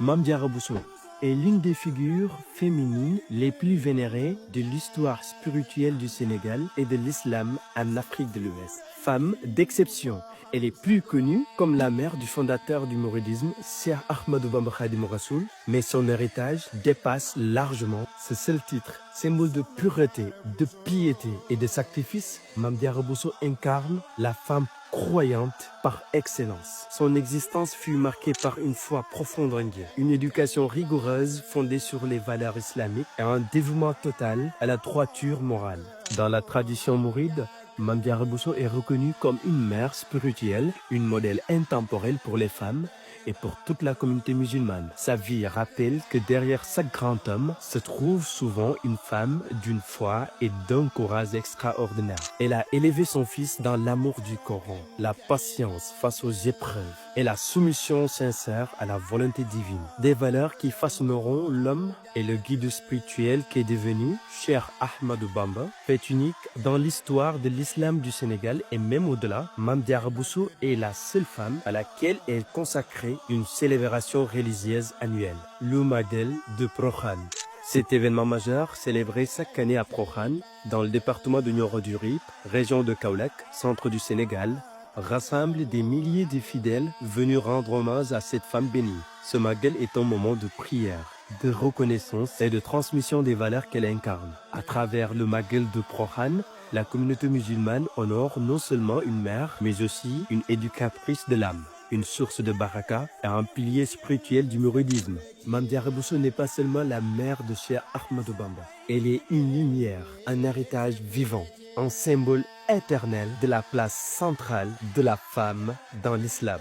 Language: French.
Mame Diarra Bousso est l'une des figures féminines les plus vénérées de l'histoire spirituelle du Sénégal et de l'islam en Afrique de l'Ouest. Femme d'exception, elle est plus connue comme la mère du fondateur du mouridisme, Cheikh Ahmadou Bamba Khadimou Rassoul, mais son héritage dépasse largement ce seul titre. Symbole de pureté, de piété et de sacrifice, Mame Diarra Bousso incarne la femme croyante par excellence. Son existence fut marquée par une foi profonde en Dieu, une éducation rigoureuse fondée sur les valeurs islamiques et un dévouement total à la droiture morale. Dans la tradition mouride, Mame Diarra Bousso est reconnue comme une mère spirituelle, une modèle intemporelle pour les femmes et pour toute la communauté musulmane. Sa vie rappelle que derrière chaque grand homme se trouve souvent une femme d'une foi et d'un courage extraordinaire. Elle a élevé son fils dans l'amour du Coran, la patience face aux épreuves et la soumission sincère à la volonté divine. Des valeurs qui façonneront l'homme et le guide spirituel qui est devenu Cheikh Ahmadou Bamba, fait unique dans l'histoire de l'islam du Sénégal et même au-delà. Mame Diarra Bousso est la seule femme à laquelle est consacrée une célébration religieuse annuelle, le Magal de Prokhane. Cet événement majeur, célébré chaque année à Prokhane, dans le département de Nioro du Rip, région de Kaolack, centre du Sénégal, rassemble des milliers de fidèles venus rendre hommage à cette femme bénie. Ce Magal est un moment de prière, de reconnaissance et de transmission des valeurs qu'elle incarne. À travers le Magal de Prokhane, la communauté musulmane honore non seulement une mère, mais aussi une éducatrice de l'âme, une source de baraka et un pilier spirituel du mouridisme. Mame Diarra Bousso n'est pas seulement la mère de Cheikh Ahmadou Bamba. Elle est une lumière, un héritage vivant, un symbole éternel de la place centrale de la femme dans l'islam.